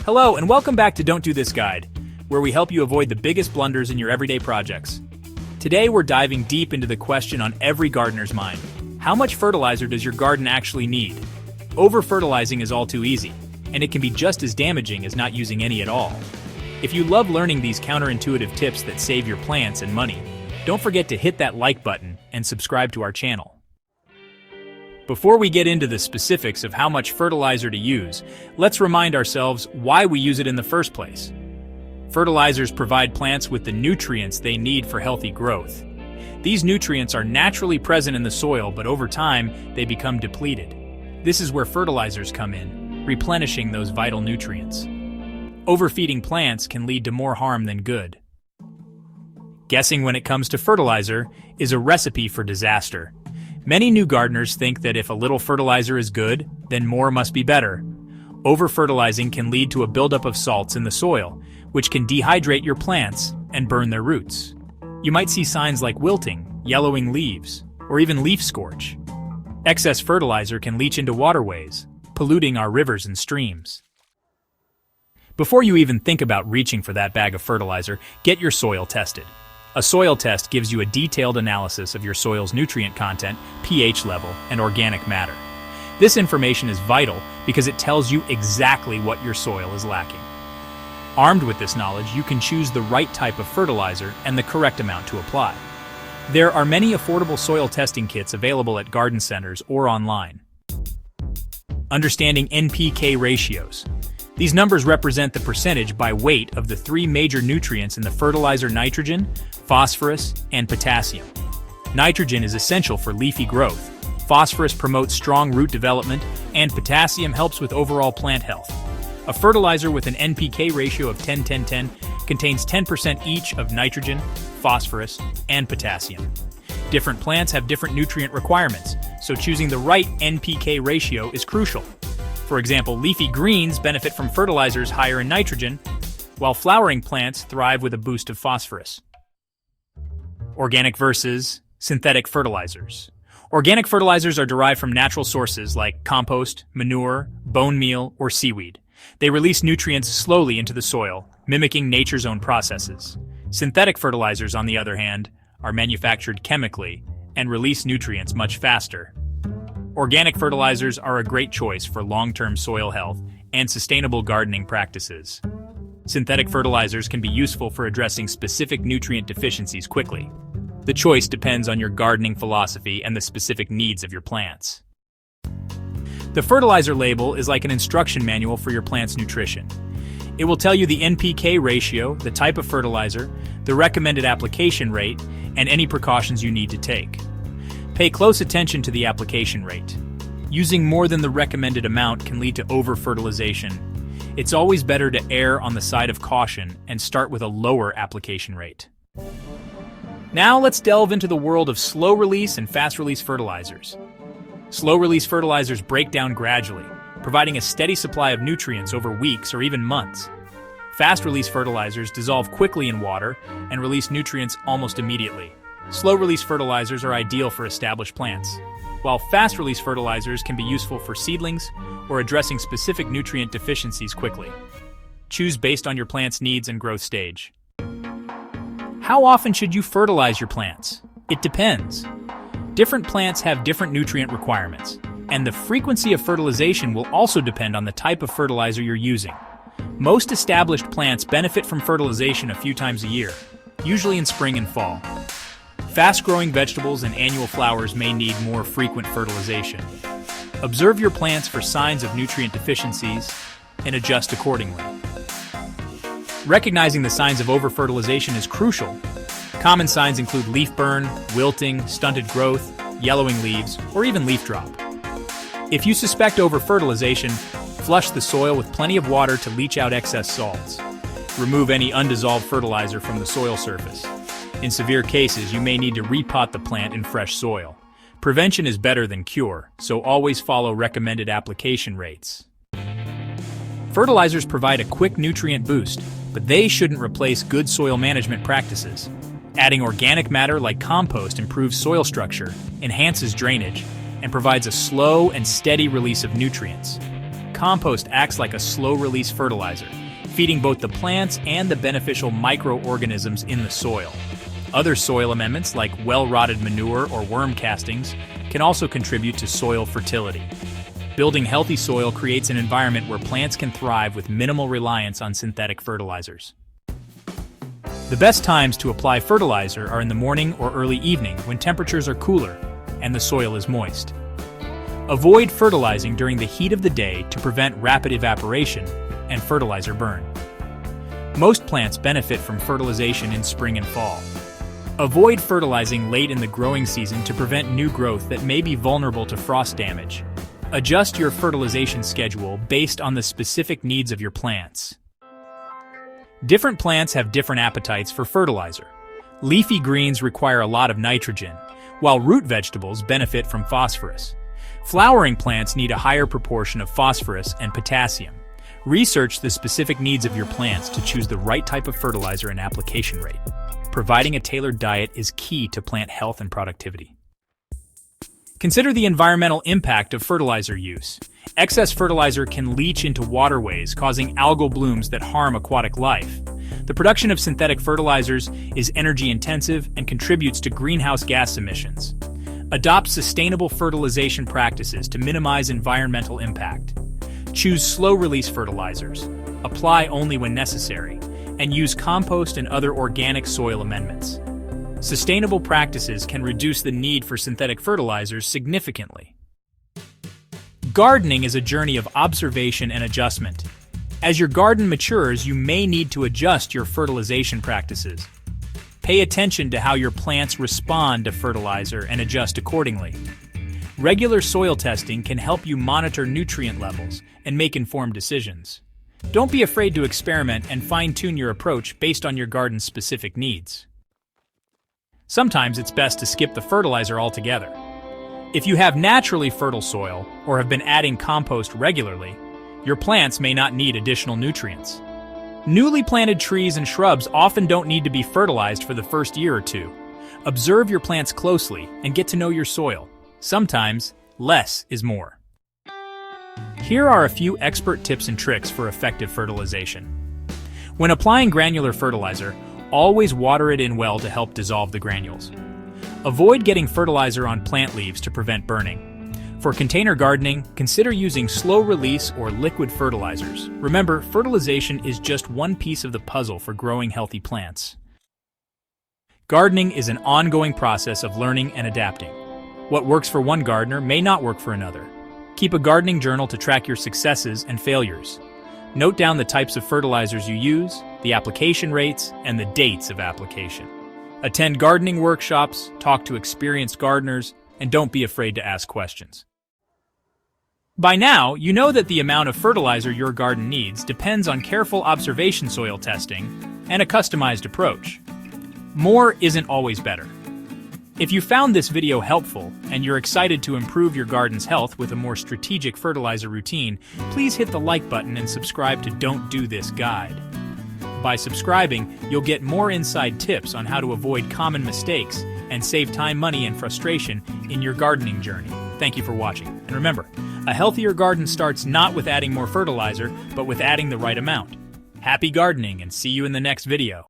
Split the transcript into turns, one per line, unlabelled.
Hello, and welcome back to Don't Do This Guide, where we help you avoid the biggest blunders in your everyday projects. Today we're diving deep into the question on every gardener's mind. How much fertilizer does your garden actually need? Over-fertilizing is all too easy, and it can be just as damaging as not using any at all. If you love learning these counterintuitive tips that save your plants and money, don't forget to hit that like button and subscribe to our channel. Before we get into the specifics of how much fertilizer to use, let's remind ourselves why we use it in the first place. Fertilizers provide plants with the nutrients they need for healthy growth. These nutrients are naturally present in the soil, but over time, they become depleted. This is where fertilizers come in, replenishing those vital nutrients. Overfeeding plants can lead to more harm than good. Guessing when it comes to fertilizer is a recipe for disaster. Many new gardeners think that if a little fertilizer is good, then more must be better. Over-fertilizing can lead to a buildup of salts in the soil, which can dehydrate your plants and burn their roots. You might see signs like wilting, yellowing leaves, or even leaf scorch. Excess fertilizer can leach into waterways, polluting our rivers and streams. Before you even think about reaching for that bag of fertilizer, get your soil tested. A soil test gives you a detailed analysis of your soil's nutrient content, pH level, and organic matter. This information is vital because it tells you exactly what your soil is lacking. Armed with this knowledge, you can choose the right type of fertilizer and the correct amount to apply. There are many affordable soil testing kits available at garden centers or online. Understanding NPK ratios. These numbers represent the percentage by weight of the three major nutrients in the fertilizer: nitrogen, phosphorus, and potassium. Nitrogen is essential for leafy growth, phosphorus promotes strong root development, and potassium helps with overall plant health. A fertilizer with an NPK ratio of 10-10-10 contains 10% each of nitrogen, phosphorus, and potassium. Different plants have different nutrient requirements, so choosing the right NPK ratio is crucial. For example, leafy greens benefit from fertilizers higher in nitrogen, while flowering plants thrive with a boost of phosphorus. Organic versus synthetic fertilizers. Organic fertilizers are derived from natural sources like compost, manure, bone meal, or seaweed. They release nutrients slowly into the soil, mimicking nature's own processes. Synthetic fertilizers, on the other hand, are manufactured chemically and release nutrients much faster. Organic fertilizers are a great choice for long-term soil health and sustainable gardening practices. Synthetic fertilizers can be useful for addressing specific nutrient deficiencies quickly. The choice depends on your gardening philosophy and the specific needs of your plants. The fertilizer label is like an instruction manual for your plant's nutrition. It will tell you the NPK ratio, the type of fertilizer, the recommended application rate, and any precautions you need to take. Pay close attention to the application rate. Using more than the recommended amount can lead to over-fertilization. It's always better to err on the side of caution and start with a lower application rate. Now let's delve into the world of slow-release and fast-release fertilizers. Slow-release fertilizers break down gradually, providing a steady supply of nutrients over weeks or even months. Fast-release fertilizers dissolve quickly in water and release nutrients almost immediately. Slow-release fertilizers are ideal for established plants, while fast-release fertilizers can be useful for seedlings or addressing specific nutrient deficiencies quickly. Choose based on your plant's needs and growth stage. How often should you fertilize your plants? It depends. Different plants have different nutrient requirements, and the frequency of fertilization will also depend on the type of fertilizer you're using. Most established plants benefit from fertilization a few times a year, usually in spring and fall. Fast-growing vegetables and annual flowers may need more frequent fertilization. Observe your plants for signs of nutrient deficiencies and adjust accordingly. Recognizing the signs of over-fertilization is crucial. Common signs include leaf burn, wilting, stunted growth, yellowing leaves, or even leaf drop. If you suspect over-fertilization, flush the soil with plenty of water to leach out excess salts. Remove any undissolved fertilizer from the soil surface. In severe cases, you may need to repot the plant in fresh soil. Prevention is better than cure, so always follow recommended application rates. Fertilizers provide a quick nutrient boost, but they shouldn't replace good soil management practices. Adding organic matter like compost improves soil structure, enhances drainage, and provides a slow and steady release of nutrients. compost acts like a slow-release fertilizer, feeding both the plants and the beneficial microorganisms in the soil. Other soil amendments, like well-rotted manure or worm castings, can also contribute to soil fertility. Building healthy soil creates an environment where plants can thrive with minimal reliance on synthetic fertilizers. The best times to apply fertilizer are in the morning or early evening when temperatures are cooler and the soil is moist. Avoid fertilizing during the heat of the day to prevent rapid evaporation and fertilizer burn. Most plants benefit from fertilization in spring and fall. Avoid fertilizing late in the growing season to prevent new growth that may be vulnerable to frost damage. Adjust your fertilization schedule based on the specific needs of your plants. Different plants have different appetites for fertilizer. Leafy greens require a lot of nitrogen, while root vegetables benefit from phosphorus. Flowering plants need a higher proportion of phosphorus and potassium. Research the specific needs of your plants to choose the right type of fertilizer and application rate. Providing a tailored diet is key to plant health and productivity. Consider the environmental impact of fertilizer use. Excess fertilizer can leach into waterways, causing algal blooms that harm aquatic life. The production of synthetic fertilizers is energy-intensive and contributes to greenhouse gas emissions. Adopt sustainable fertilization practices to minimize environmental impact. Choose slow-release fertilizers, apply only when necessary, and use compost and other organic soil amendments. Sustainable practices can reduce the need for synthetic fertilizers significantly. Gardening is a journey of observation and adjustment. As your garden matures, you may need to adjust your fertilization practices. Pay attention to how your plants respond to fertilizer and adjust accordingly. Regular soil testing can help you monitor nutrient levels and make informed decisions. Don't be afraid to experiment and fine-tune your approach based on your garden's specific needs. Sometimes it's best to skip the fertilizer altogether. If you have naturally fertile soil or have been adding compost regularly, your plants may not need additional nutrients. Newly planted trees and shrubs often don't need to be fertilized for the first year or two. Observe your plants closely and get to know your soil. Sometimes, less is more. Here are a few expert tips and tricks for effective fertilization. When applying granular fertilizer, always water it in well to help dissolve the granules. Avoid getting fertilizer on plant leaves to prevent burning. For container gardening, consider using slow-release or liquid fertilizers. Remember, fertilization is just one piece of the puzzle for growing healthy plants. Gardening is an ongoing process of learning and adapting. What works for one gardener may not work for another. Keep a gardening journal to track your successes and failures. Note down the types of fertilizers you use, the application rates, and the dates of application. Attend gardening workshops, talk to experienced gardeners, and don't be afraid to ask questions. By now, you know that the amount of fertilizer your garden needs depends on careful observation soil testing and a customized approach. More isn't always better. If you found this video helpful and you're excited to improve your garden's health with a more strategic fertilizer routine, please hit the like button and subscribe to Don't Do This Guide. By subscribing, you'll get more inside tips on how to avoid common mistakes and save time, money, and frustration in your gardening journey. Thank you for watching. And remember, a healthier garden starts not with adding more fertilizer, but with adding the right amount. Happy gardening and see you in the next video.